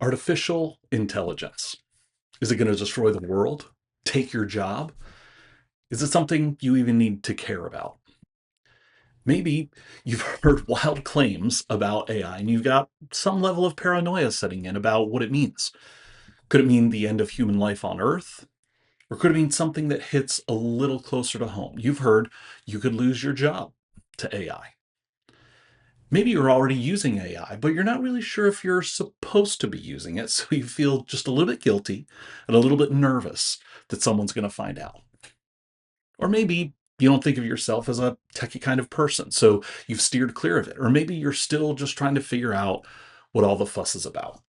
Artificial intelligence. Is it going to destroy the world? Take your job? Is it something you even need to care about? Maybe you've heard wild claims about AI and you've got some level of paranoia setting in about what it means. Could it mean the end of human life on Earth? Or could it mean something that hits a little closer to home? You've heard you could lose your job to AI. Maybe you're already using AI, but you're not really sure if you're supposed to be using it, so you feel just a little bit guilty and a little bit nervous that someone's going to find out. Or maybe you don't think of yourself as a techie kind of person, so you've steered clear of it. Or maybe you're still just trying to figure out what all the fuss is about.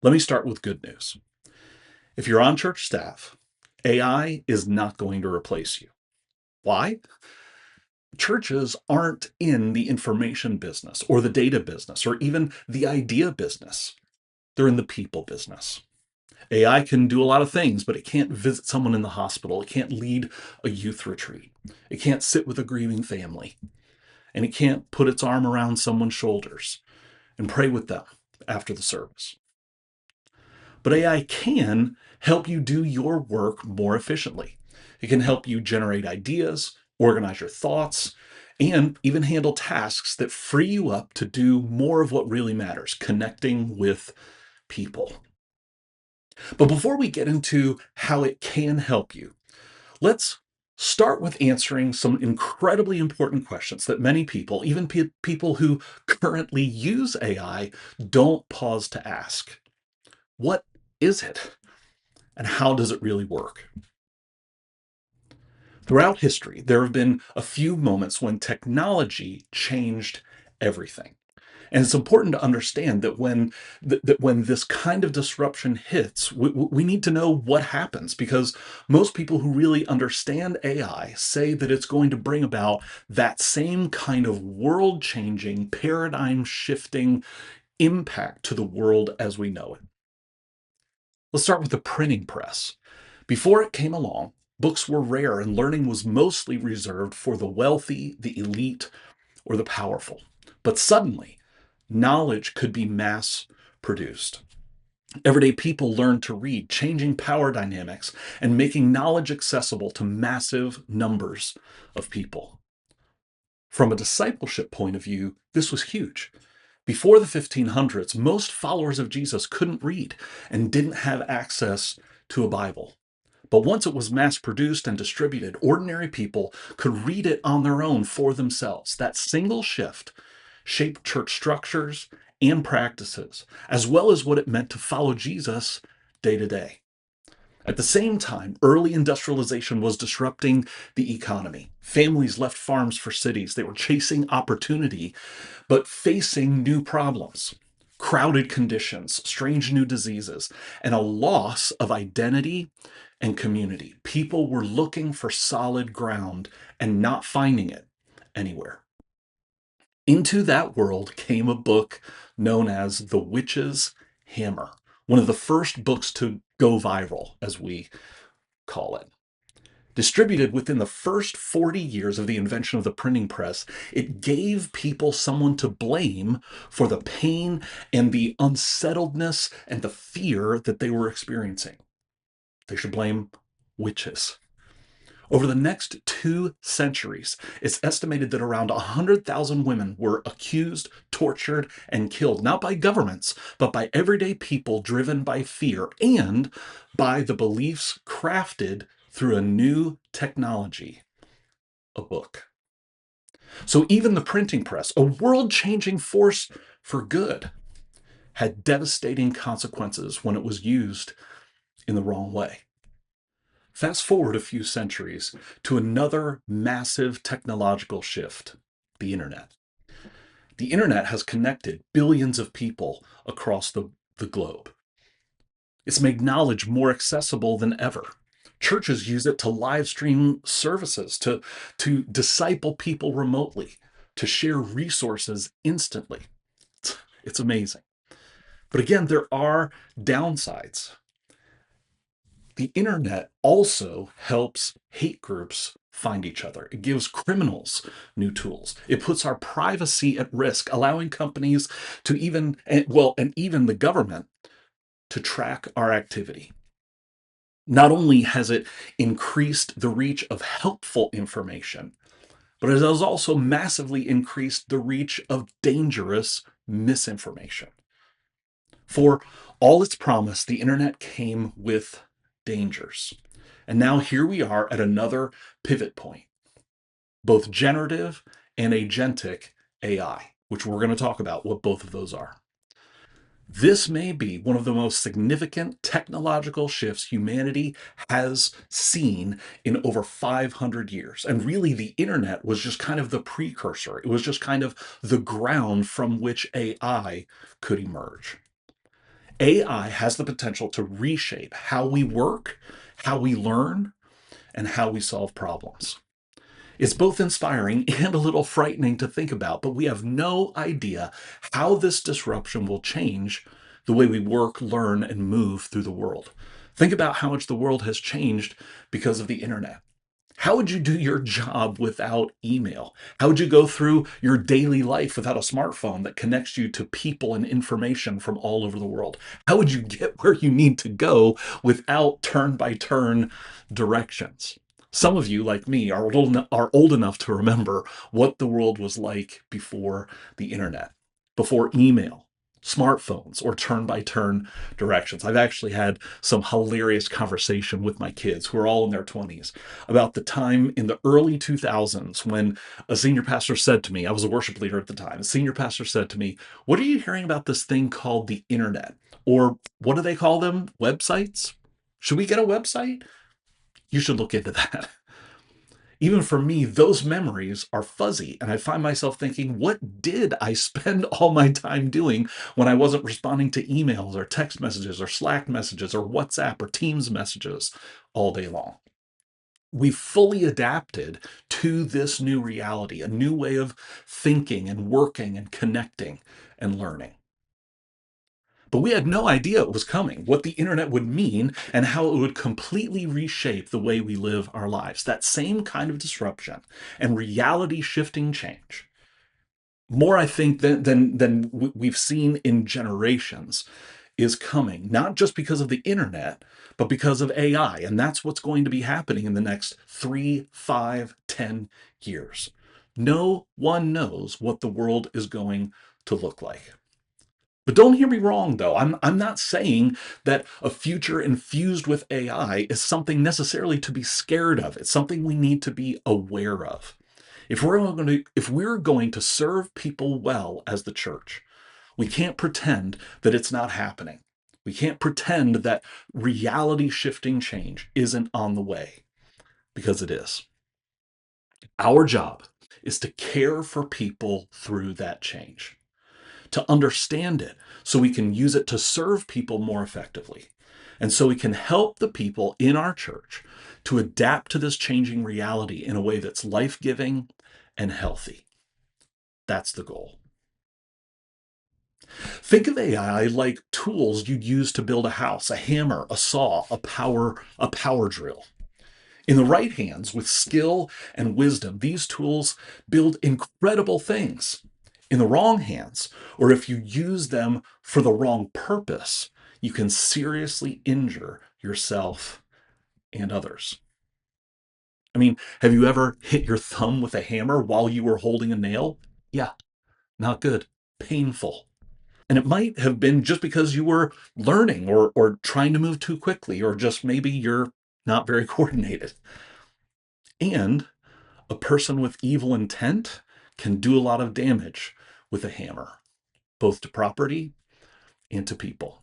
Let me start with good news. If you're on church staff, AI is not going to replace you. Why? Churches aren't in the information business or the data business or even the idea business. They're in the people business. AI can do a lot of things, but it can't visit someone in the hospital. It can't lead a youth retreat. It can't sit with a grieving family. And it can't put its arm around someone's shoulders and pray with them after the service. But AI can help you do your work more efficiently. It can help you generate ideas, organize your thoughts, and even handle tasks that free you up to do more of what really matters, connecting with people. But before we get into how it can help you, let's start with answering some incredibly important questions that many people, even people who currently use AI, don't pause to ask. What is it? And how does it really work? Throughout history, there have been a few moments when technology changed everything. And it's important to understand that when this kind of disruption hits, we need to know what happens, because most people who really understand AI say that it's going to bring about that same kind of world-changing, paradigm-shifting impact to the world as we know it. Let's start with the printing press. Before it came along, books were rare and learning was mostly reserved for the wealthy, the elite, or the powerful. But suddenly, knowledge could be mass produced. Everyday people learned to read, changing power dynamics and making knowledge accessible to massive numbers of people. From a discipleship point of view, this was huge. Before the 1500s, most followers of Jesus couldn't read and didn't have access to a Bible. But once it was mass produced and distributed, ordinary people could read it on their own for themselves. That single shift shaped church structures and practices, as well as what it meant to follow Jesus day to day. At the same time, early industrialization was disrupting the economy. Families left farms for cities. They were chasing opportunity, but facing new problems, crowded conditions, strange new diseases, and a loss of identity and community. People were looking for solid ground and not finding it anywhere. Into that world came a book known as The Witch's Hammer, one of the first books to go viral, as we call it. Distributed within the first 40 years of the invention of the printing press, it gave people someone to blame for the pain and the unsettledness and the fear that they were experiencing. They should blame witches. Over the next 2 centuries, it's estimated that around 100,000 women were accused, tortured, and killed, not by governments, but by everyday people driven by fear and by the beliefs crafted through a new technology, a book. So even the printing press, a world-changing force for good, had devastating consequences when it was used in the wrong way. Fast forward a few centuries to another massive technological shift, the internet. The internet has connected billions of people across the globe. It's made knowledge more accessible than ever. Churches use it to live stream services, to disciple people remotely, to share resources instantly. It's amazing. But again, there are downsides. The internet also helps hate groups find each other. It gives criminals new tools. It puts our privacy at risk, allowing companies to and even the government to track our activity. Not only has it increased the reach of helpful information, but it has also massively increased the reach of dangerous misinformation. For all its promise, the internet came with dangers. And now here we are at another pivot point, both generative and agentic AI, which we're going to talk about what both of those are. This may be one of the most significant technological shifts humanity has seen in over 500 years. And really, the internet was just kind of the precursor. It was just kind of the ground from which AI could emerge. AI has the potential to reshape how we work, how we learn, and how we solve problems. It's both inspiring and a little frightening to think about, but we have no idea how this disruption will change the way we work, learn, and move through the world. Think about how much the world has changed because of the internet. How would you do your job without email? How would you go through your daily life without a smartphone that connects you to people and information from all over the world? How would you get where you need to go without turn by turn directions? Some of you, like me, are old enough to remember what the world was like before the internet, before email, smartphones, or turn by turn directions. I've actually had some hilarious conversation with my kids who are all in their 20s about the time in the early 2000s when a senior pastor said to me, I was a worship leader at the time, a senior pastor said to me, "What are you hearing about this thing called the internet?" Or what do they call them? Websites? Should we get a website? You should look into that. Even for me, those memories are fuzzy. And I find myself thinking, what did I spend all my time doing when I wasn't responding to emails or text messages or Slack messages or WhatsApp or Teams messages all day long? We fully adapted to this new reality, a new way of thinking and working and connecting and learning. But we had no idea it was coming, what the internet would mean, and how it would completely reshape the way we live our lives. That same kind of disruption and reality shifting change. More, I think, than we've seen in generations is coming, not just because of the internet, but because of AI. And that's what's going to be happening in the next 3, 5, 10 years. No one knows what the world is going to look like. But don't hear me wrong, though. I'm not saying that a future infused with AI is something necessarily to be scared of. It's something we need to be aware of. If we're going to serve people well as the church, we can't pretend that it's not happening. We can't pretend that reality shifting change isn't on the way, because it is. Our job is to care for people through that change, to understand it so we can use it to serve people more effectively. And so we can help the people in our church to adapt to this changing reality in a way that's life giving and healthy. That's the goal. Think of AI like tools you'd use to build a house: a hammer, a saw, a power drill. In the right hands, with skill and wisdom, these tools build incredible things. In the wrong hands, or if you use them for the wrong purpose, you can seriously injure yourself and others. I mean, have you ever hit your thumb with a hammer while you were holding a nail? Yeah, not good. Painful. And it might have been just because you were learning or trying to move too quickly, or just maybe you're not very coordinated. And a person with evil intent can do a lot of damage with a hammer, both to property and to people.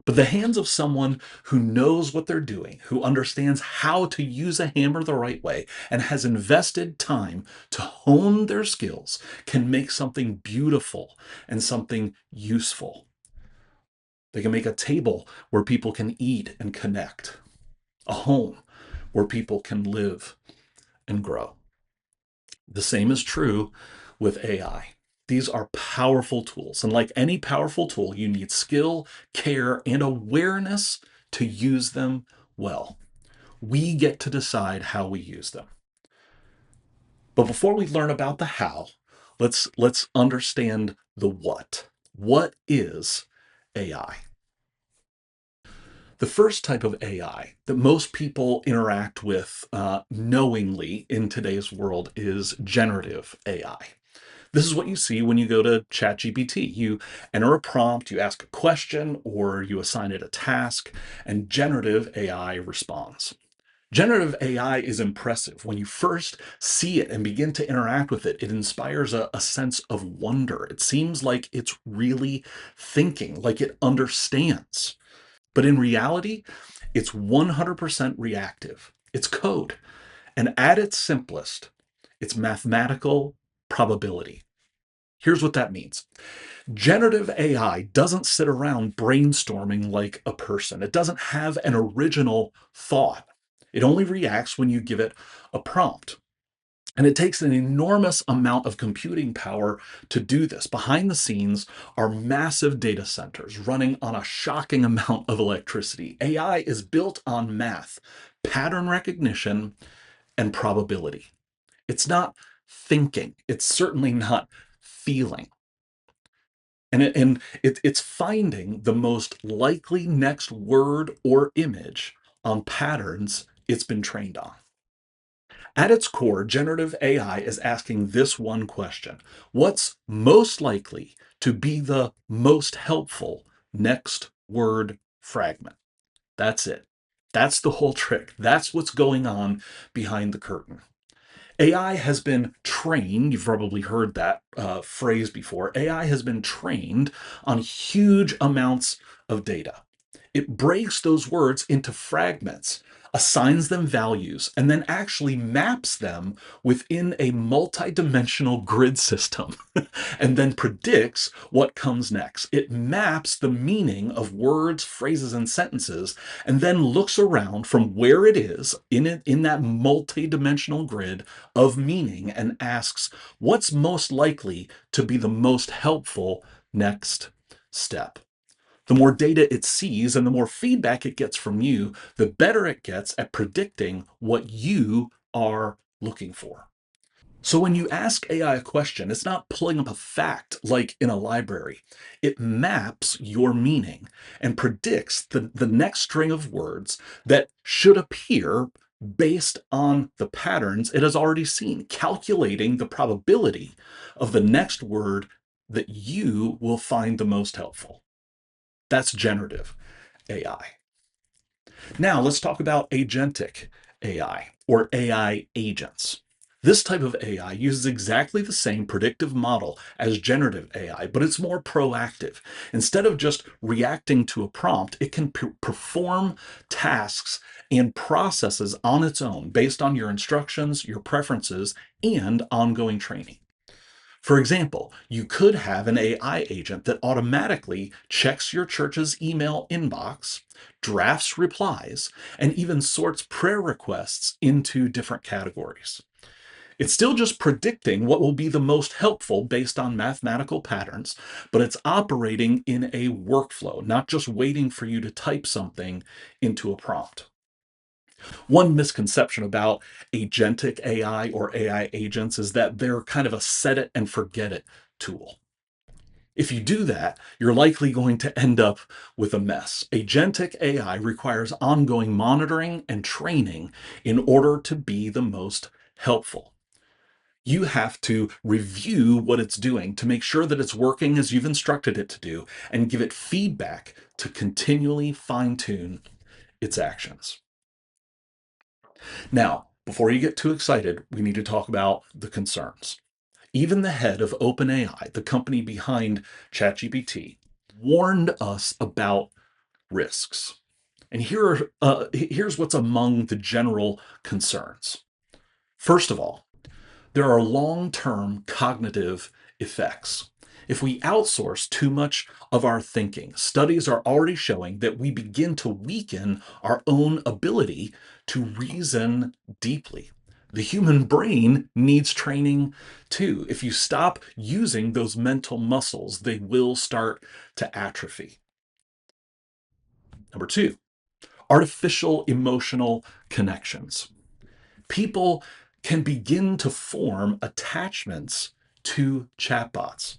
But the hands of someone who knows what they're doing, who understands how to use a hammer the right way, and has invested time to hone their skills, can make something beautiful and something useful. They can make a table where people can eat and connect, a home where people can live and grow. The same is true with AI. These are powerful tools. And like any powerful tool, you need skill, care, and awareness to use them well. We get to decide how we use them. But before we learn about the how, let's understand the what. What is AI? The first type of AI that most people interact with knowingly in today's world is generative AI. This is what you see when you go to ChatGPT. You enter a prompt, you ask a question, or you assign it a task, and generative AI responds. Generative AI is impressive. When you first see it and begin to interact with it, it inspires a sense of wonder. It seems like it's really thinking, like it understands. But in reality, it's 100% reactive. It's code. And at its simplest, it's mathematical probability. Here's what that means. Generative AI doesn't sit around brainstorming like a person. It doesn't have an original thought. It only reacts when you give it a prompt. And it takes an enormous amount of computing power to do this. Behind the scenes are massive data centers running on a shocking amount of electricity. AI is built on math, pattern recognition, and probability. It's not thinking. It's certainly not feeling. It's finding the most likely next word or image on patterns it's been trained on. At its core, generative AI is asking this one question: what's most likely to be the most helpful next word fragment? That's it. That's the whole trick. That's what's going on behind the curtain. AI has been trained, you've probably heard that phrase before. AI has been trained on huge amounts of data. It breaks those words into fragments, assigns them values, and then actually maps them within a multidimensional grid system, and then predicts what comes next. It maps the meaning of words, phrases, and sentences, and then looks around from where it is in that multidimensional grid of meaning and asks, what's most likely to be the most helpful next step? The more data it sees and the more feedback it gets from you, the better it gets at predicting what you are looking for. So when you ask AI a question, it's not pulling up a fact like in a library. It maps your meaning and predicts the next string of words that should appear based on the patterns it has already seen, calculating the probability of the next word that you will find the most helpful. That's generative AI. Now let's talk about agentic AI or AI agents. This type of AI uses exactly the same predictive model as generative AI, but it's more proactive. Instead of just reacting to a prompt, it can perform tasks and processes on its own based on your instructions, your preferences, and ongoing training. For example, you could have an AI agent that automatically checks your church's email inbox, drafts replies, and even sorts prayer requests into different categories. It's still just predicting what will be the most helpful based on mathematical patterns, but it's operating in a workflow, not just waiting for you to type something into a prompt. One misconception about agentic AI or AI agents is that they're kind of a set it and forget it tool. If you do that, you're likely going to end up with a mess. Agentic AI requires ongoing monitoring and training in order to be the most helpful. You have to review what it's doing to make sure that it's working as you've instructed it to do and give it feedback to continually fine tune its actions. Now, before you get too excited, we need to talk about the concerns. Even the head of OpenAI, the company behind ChatGPT, warned us about risks. And here's what's among the general concerns. First of all, there are long-term cognitive effects. If we outsource too much of our thinking, studies are already showing that we begin to weaken our own ability to reason deeply. The human brain needs training too. If you stop using those mental muscles, they will start to atrophy. Number two, artificial emotional connections. People can begin to form attachments to chatbots.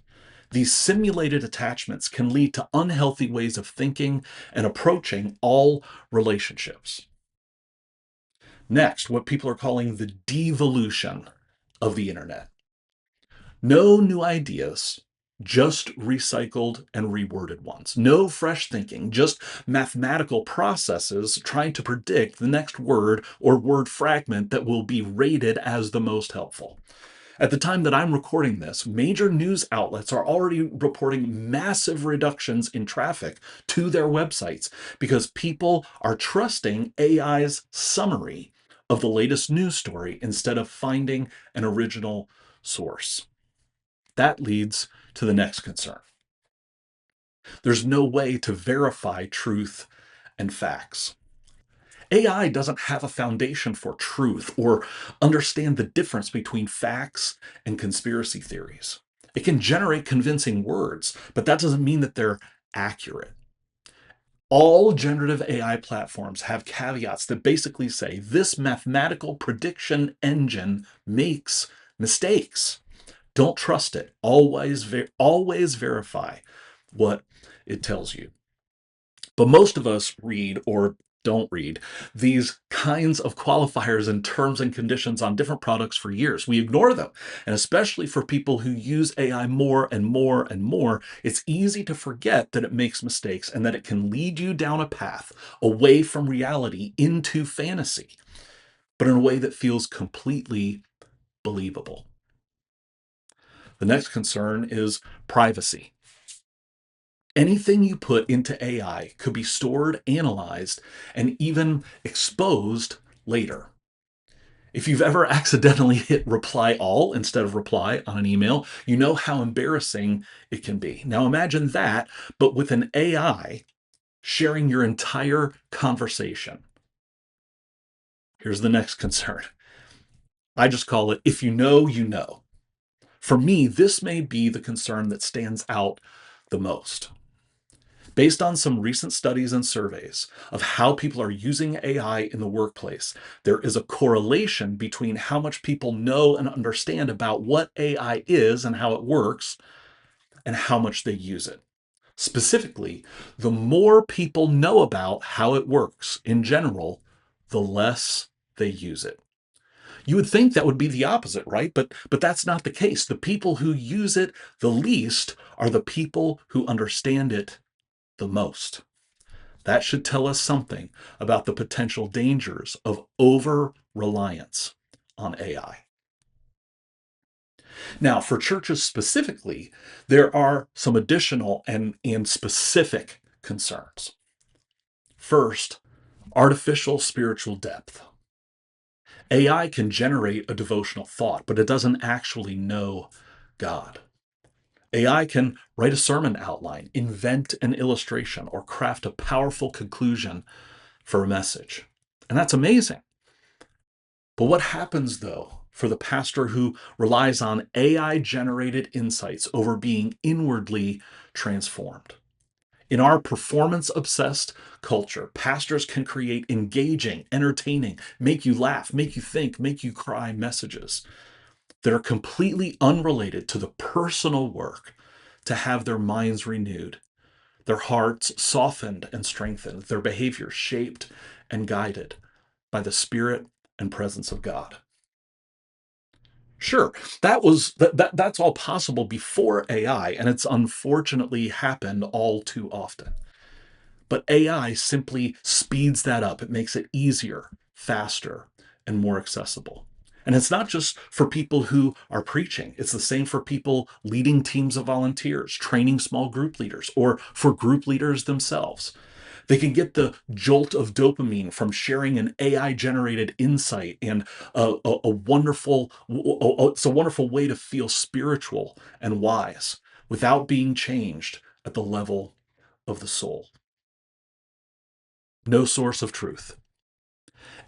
These simulated attachments can lead to unhealthy ways of thinking and approaching all relationships. Next, what people are calling the devolution of the internet. No new ideas, just recycled and reworded ones. No fresh thinking, just mathematical processes trying to predict the next word or word fragment that will be rated as the most helpful. At the time that I'm recording this, major news outlets are already reporting massive reductions in traffic to their websites because people are trusting AI's summary of the latest news story instead of finding an original source. That leads to the next concern. There's no way to verify truth and facts. AI doesn't have a foundation for truth or understand the difference between facts and conspiracy theories. It can generate convincing words, but that doesn't mean that they're accurate. All generative AI platforms have caveats that basically say this mathematical prediction engine makes mistakes. Don't trust it. Always verify what it tells you. But most of us read or don't read these kinds of qualifiers and terms and conditions on different products for years. We ignore them. And especially for people who use AI more and more and more, it's easy to forget that it makes mistakes and that it can lead you down a path away from reality into fantasy, but in a way that feels completely believable. The next concern is privacy. Anything you put into AI could be stored, analyzed, and even exposed later. If you've ever accidentally hit reply all instead of reply on an email, you know how embarrassing it can be. Now imagine that, but with an AI sharing your entire conversation. Here's the next concern. I just call it, if you know, you know. For me, this may be the concern that stands out the most. Based on some recent studies and surveys of how people are using AI in the workplace, there is a correlation between how much people know and understand about what AI is and how it works and how much they use it. Specifically, the more people know about how it works in general, the less they use it. You would think that would be the opposite, right? But that's not the case. The people who use it the least are the people who understand it the most. That should tell us something about the potential dangers of over reliance on AI. Now, for churches specifically, there are some additional and specific concerns. First, artificial spiritual depth. AI can generate a devotional thought, but it doesn't actually know God. AI can write a sermon outline, invent an illustration, or craft a powerful conclusion for a message. And that's amazing. But what happens, though, for the pastor who relies on AI generated insights over being inwardly transformed? In our performance obsessed culture, pastors can create engaging, entertaining, make you laugh, make you think, make you cry messages that are completely unrelated to the personal work to have their minds renewed, their hearts softened and strengthened, their behavior shaped and guided by the Spirit and presence of God. Sure, that's all possible before AI, and it's unfortunately happened all too often. But AI simply speeds that up. It makes it easier, faster, and more accessible. And it's not just for people who are preaching. It's the same for people leading teams of volunteers, training small group leaders, or for group leaders themselves. They can get the jolt of dopamine from sharing an AI generated insight and it's a wonderful way to feel spiritual and wise without being changed at the level of the soul. No source of truth.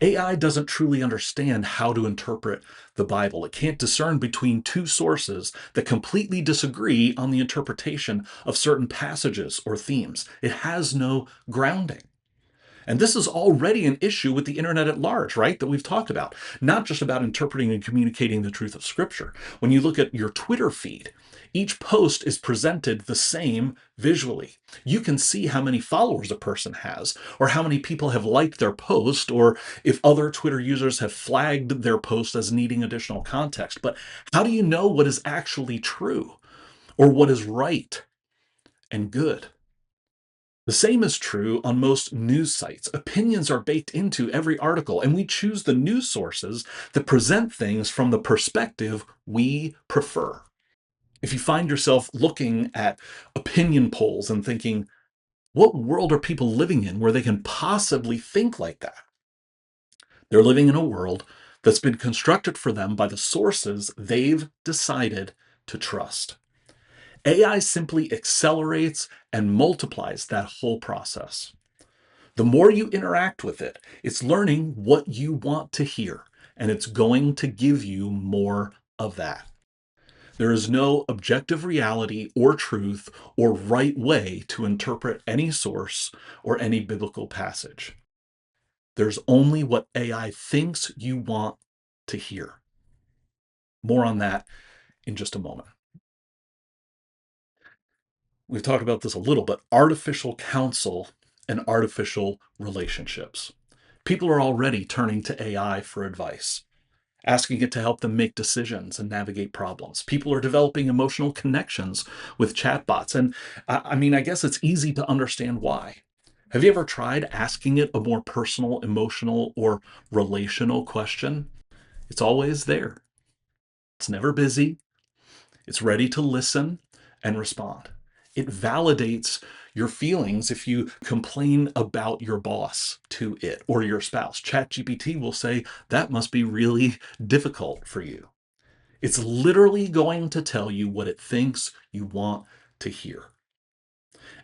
AI doesn't truly understand how to interpret the Bible. It can't discern between two sources that completely disagree on the interpretation of certain passages or themes. It has no grounding. And this is already an issue with the internet at large, right? That we've talked about, not just about interpreting and communicating the truth of Scripture. When you look at your Twitter feed, each post is presented the same visually. You can see how many followers a person has, or how many people have liked their post, or if other Twitter users have flagged their post as needing additional context. But how do you know what is actually true or what is right and good? The same is true on most news sites. Opinions are baked into every article, and we choose the news sources that present things from the perspective we prefer. If you find yourself looking at opinion polls and thinking, what world are people living in where they can possibly think like that? They're living in a world that's been constructed for them by the sources they've decided to trust. AI simply accelerates and multiplies that whole process. The more you interact with it, it's learning what you want to hear, and it's going to give you more of that. There is no objective reality or truth or right way to interpret any source or any biblical passage. There's only what AI thinks you want to hear. More on that in just a moment. We've talked about this a little, but artificial counsel and artificial relationships. People are already turning to AI for advice, asking it to help them make decisions and navigate problems. People are developing emotional connections with chatbots. And I guess it's easy to understand why. Have you ever tried asking it a more personal, emotional, or relational question? It's always there. It's never busy. It's ready to listen and respond. It validates your feelings if you complain about your boss to it or your spouse. ChatGPT will say, that must be really difficult for you. It's literally going to tell you what it thinks you want to hear.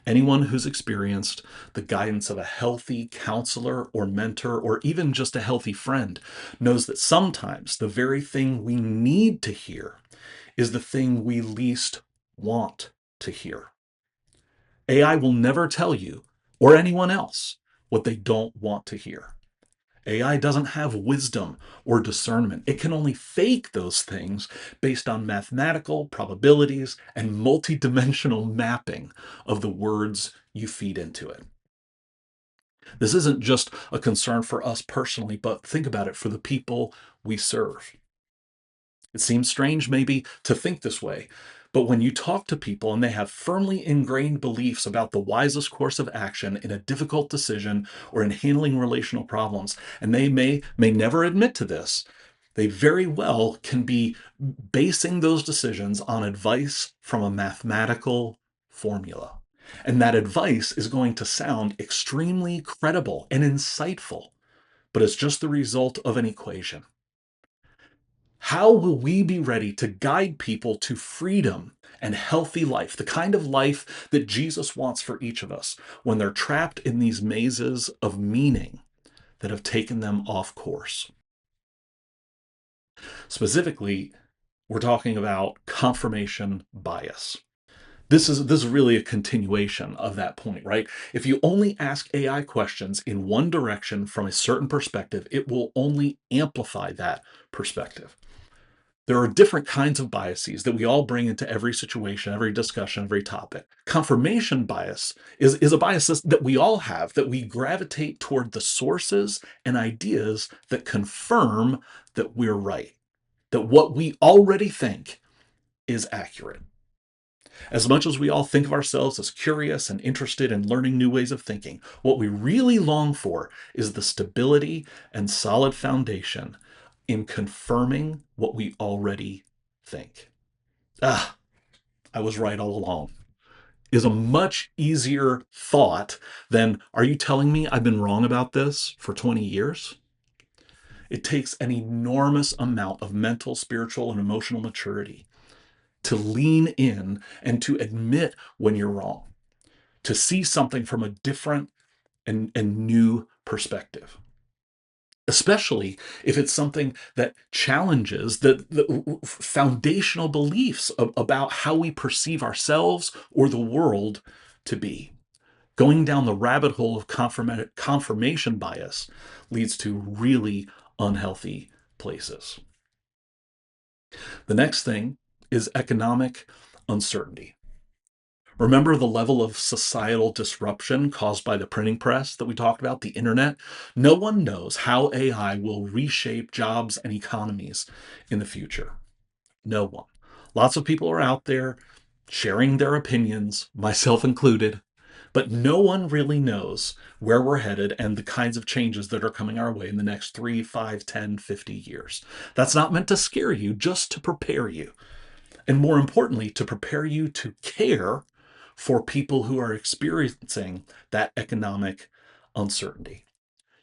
Anyone who's experienced the guidance of a healthy counselor or mentor, or even just a healthy friend, knows that sometimes the very thing we need to hear is the thing we least want to hear. AI will never tell you or anyone else what they don't want to hear. AI doesn't have wisdom or discernment. It can only fake those things based on mathematical probabilities and multidimensional mapping of the words you feed into it. This isn't just a concern for us personally, but think about it for the people we serve. It seems strange, maybe, to think this way, but when you talk to people and they have firmly ingrained beliefs about the wisest course of action in a difficult decision or in handling relational problems, and they may never admit to this, they very well can be basing those decisions on advice from a mathematical formula. And that advice is going to sound extremely credible and insightful, but it's just the result of an equation. How will we be ready to guide people to freedom and healthy life, the kind of life that Jesus wants for each of us, when they're trapped in these mazes of meaning that have taken them off course? Specifically, we're talking about confirmation bias. This is really a continuation of that point, right? If you only ask AI questions in one direction from a certain perspective, it will only amplify that perspective. There are different kinds of biases that we all bring into every situation, every discussion, every topic. Confirmation bias is a bias that we all have, that we gravitate toward the sources and ideas that confirm that we're right, that what we already think is accurate. As much as we all think of ourselves as curious and interested in learning new ways of thinking, what we really long for is the stability and solid foundation in confirming what we already think. Ah, I was right all along. Is a much easier thought than, are you telling me I've been wrong about this for 20 years? It takes an enormous amount of mental, spiritual, and emotional maturity to lean in and to admit when you're wrong, to see something from a different and new perspective, especially if it's something that challenges the foundational beliefs about how we perceive ourselves or the world to be. Going down the rabbit hole of confirmation bias leads to really unhealthy places. The next thing is economic uncertainty. Remember the level of societal disruption caused by the printing press that we talked about, the internet? No one knows how AI will reshape jobs and economies in the future. No one. Lots of people are out there sharing their opinions, myself included, but no one really knows where we're headed and the kinds of changes that are coming our way in the next 3, 5, 10, 50 years. That's not meant to scare you, just to prepare you. And more importantly, to prepare you to care for people who are experiencing that economic uncertainty.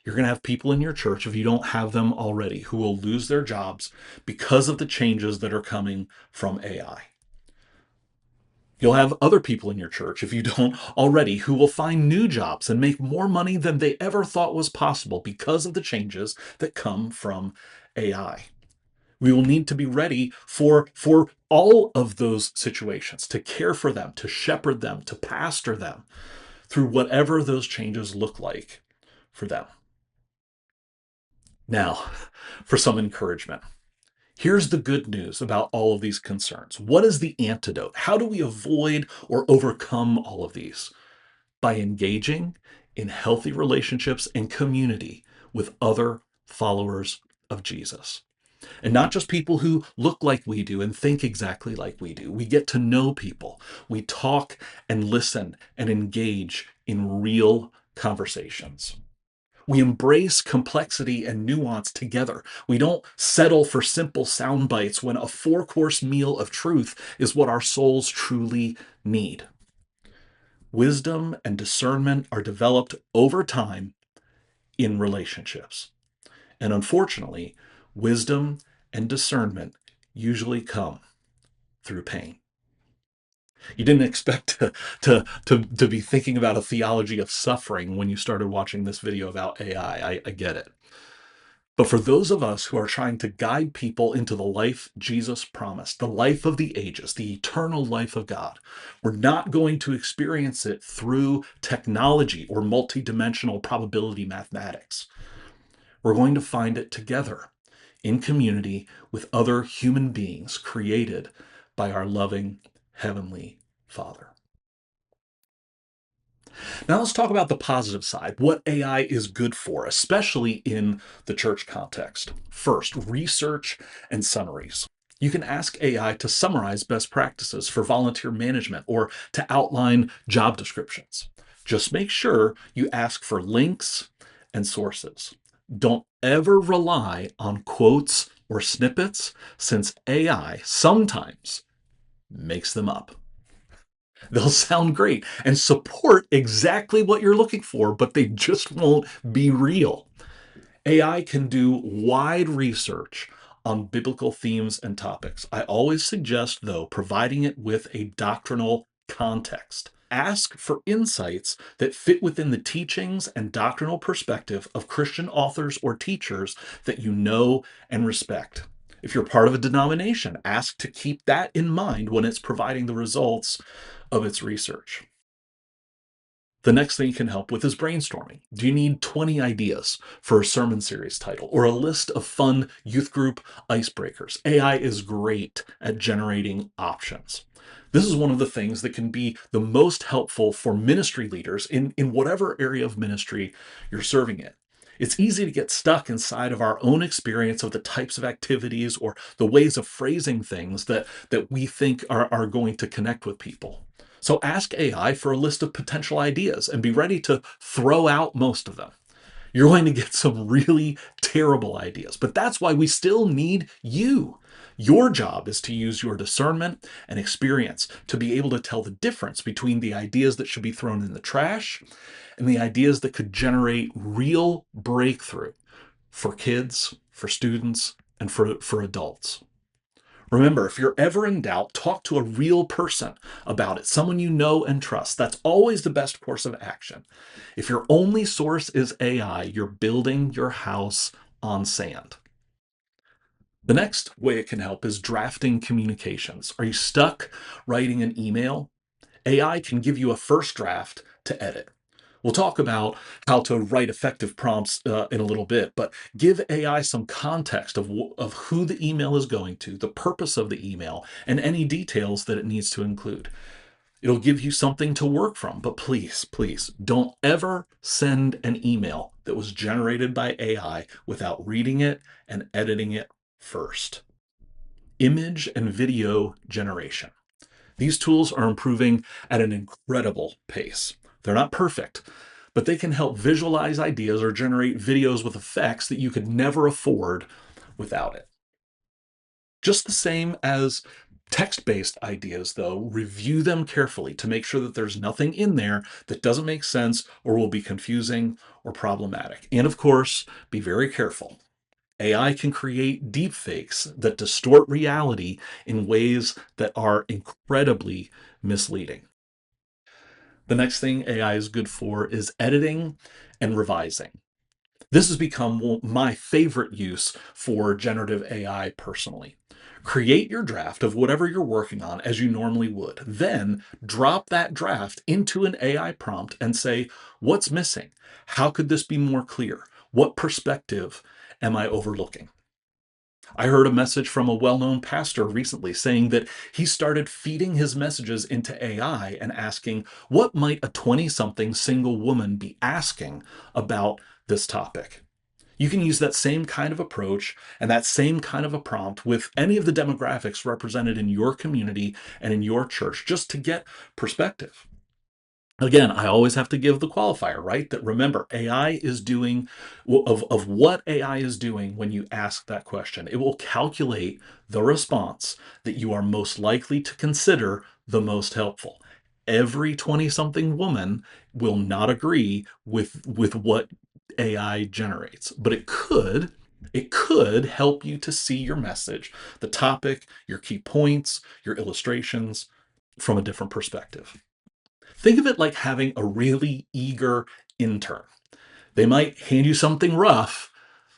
You're going to have people in your church, if you don't have them already, who will lose their jobs because of the changes that are coming from AI. You'll have other people in your church, if you don't already, who will find new jobs and make more money than they ever thought was possible because of the changes that come from AI. We will need to be ready for all of those situations, to care for them, to shepherd them, to pastor them through whatever those changes look like for them. Now, for some encouragement. Here's the good news about all of these concerns. What is the antidote? How do we avoid or overcome all of these? By engaging in healthy relationships and community with other followers of Jesus. And not just people who look like we do and think exactly like we do. We get to know people. We talk and listen and engage in real conversations. We embrace complexity and nuance together. We don't settle for simple sound bites when a four-course meal of truth is what our souls truly need. Wisdom and discernment are developed over time in relationships. And unfortunately, wisdom and discernment usually come through pain. You didn't expect to be thinking about a theology of suffering when you started watching this video about AI. I get it. But for those of us who are trying to guide people into the life Jesus promised, the life of the ages, the eternal life of God, we're not going to experience it through technology or multidimensional probability mathematics. We're going to find it together in community with other human beings created by our loving Heavenly Father. Now let's talk about the positive side, what AI is good for, especially in the church context. First, research and summaries. You can ask AI to summarize best practices for volunteer management or to outline job descriptions. Just make sure you ask for links and sources. Don't ever rely on quotes or snippets, since AI sometimes makes them up. They'll sound great and support exactly what you're looking for, but they just won't be real. AI can do wide research on biblical themes and topics. I always suggest, though, providing it with a doctrinal context. Ask for insights that fit within the teachings and doctrinal perspective of Christian authors or teachers that you know and respect. If you're part of a denomination, ask to keep that in mind when it's providing the results of its research. The next thing you can help with is brainstorming. Do you need 20 ideas for a sermon series title or a list of fun youth group icebreakers? AI is great at generating options. This is one of the things that can be the most helpful for ministry leaders in whatever area of ministry you're serving in. It's easy to get stuck inside of our own experience of the types of activities or the ways of phrasing things that we think are going to connect with people. So ask AI for a list of potential ideas and be ready to throw out most of them. You're going to get some really terrible ideas, but that's why we still need you. Your job is to use your discernment and experience to be able to tell the difference between the ideas that should be thrown in the trash and the ideas that could generate real breakthrough for kids, for students, and for adults. Remember, if you're ever in doubt, talk to a real person about it, someone you know and trust. That's always the best course of action. If your only source is AI, you're building your house on sand. The next way it can help is drafting communications. Are you stuck writing an email? AI can give you a first draft to edit. We'll talk about how to write effective prompts in a little bit, but give AI some context of who the email is going to, the purpose of the email, and any details that it needs to include. It'll give you something to work from, but please, please don't ever send an email that was generated by AI without reading it and editing it first. Image and video generation. These tools are improving at an incredible pace. They're not perfect, but they can help visualize ideas or generate videos with effects that you could never afford without it. Just the same as text-based ideas, though, review them carefully to make sure that there's nothing in there that doesn't make sense or will be confusing or problematic. And of course, be very careful. AI can create deepfakes that distort reality in ways that are incredibly misleading. The next thing AI is good for is editing and revising. This has become my favorite use for generative AI personally. Create your draft of whatever you're working on as you normally would. Then drop that draft into an AI prompt and say, what's missing? How could this be more clear? What perspective am I overlooking? I heard a message from a well known pastor recently saying that he started feeding his messages into AI and asking, what might a 20 something single woman be asking about this topic? You can use that same kind of approach and that same kind of a prompt with any of the demographics represented in your community and in your church just to get perspective. Again, I always have to give the qualifier, right? That remember, AI is doing of what AI is doing when you ask that question. It will calculate the response that you are most likely to consider the most helpful. Every 20 something woman will not agree with what AI generates, but it could help you to see your message, the topic, your key points, your illustrations from a different perspective. Think of it like having a really eager intern. They might hand you something rough,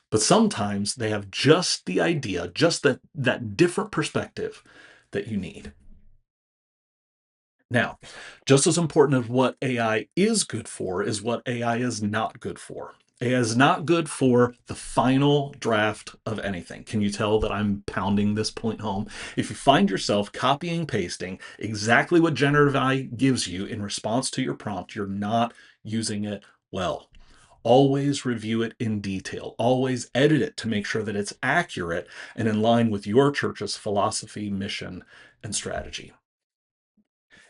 but sometimes they have just the idea, just that different perspective that you need. Now, just as important as what AI is good for is what AI is not good for. AI is not good for the final draft of anything. Can you tell that I'm pounding this point home? If you find yourself copying, pasting exactly what generative AI gives you in response to your prompt, you're not using it well. Always review it in detail. Always edit it to make sure that it's accurate and in line with your church's philosophy, mission, and strategy.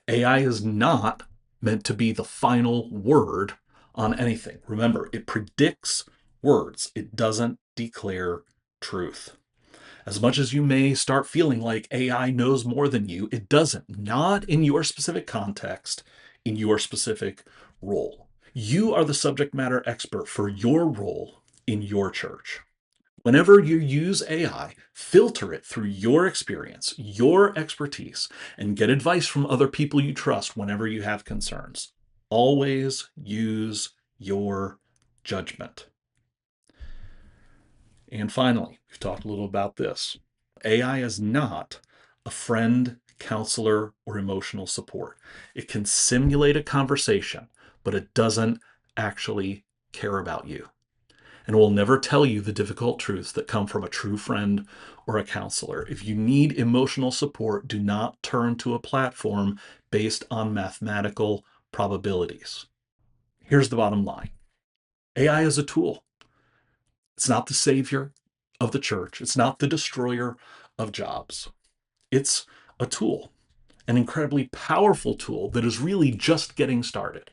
AI is not meant to be the final word on anything. Remember, it predicts words, it doesn't declare truth. As much as you may start feeling like AI knows more than you, it doesn't. Not in your specific context, in your specific role. You are the subject matter expert for your role in your church. Whenever you use AI, filter it through your experience, your expertise, and get advice from other people you trust whenever you have concerns. Always use your judgment. And finally, we've talked a little about this. AI is not a friend, counselor, or emotional support. It can simulate a conversation, but it doesn't actually care about you and will never tell you the difficult truths that come from a true friend or a counselor. If you need emotional support, do not turn to a platform based on mathematical probabilities. Here's the bottom line. AI is a tool. It's not the savior of the church. It's not the destroyer of jobs. It's a tool, an incredibly powerful tool that is really just getting started.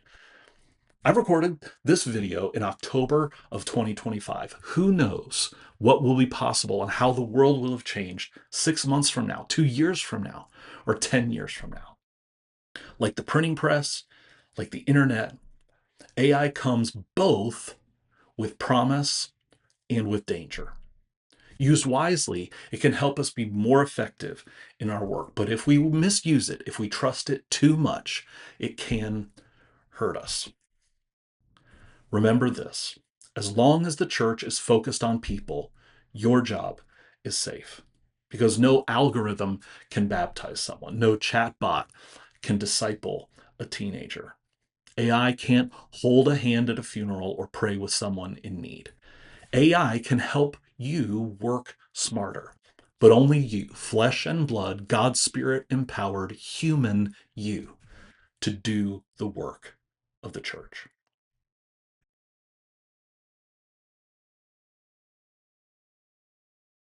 I recorded this video in October of 2025. Who knows what will be possible and how the world will have changed 6 months from now, 2 years from now, or 10 years from now. Like the printing press, like the internet, AI comes both with promise and with danger. Used wisely, it can help us be more effective in our work. But if we misuse it, if we trust it too much, it can hurt us. Remember this, as long as the church is focused on people, your job is safe. Because no algorithm can baptize someone, no chatbot can disciple a teenager. AI can't hold a hand at a funeral or pray with someone in need. AI can help you work smarter, but only you, flesh and blood, God's Spirit empowered human you, to do the work of the church.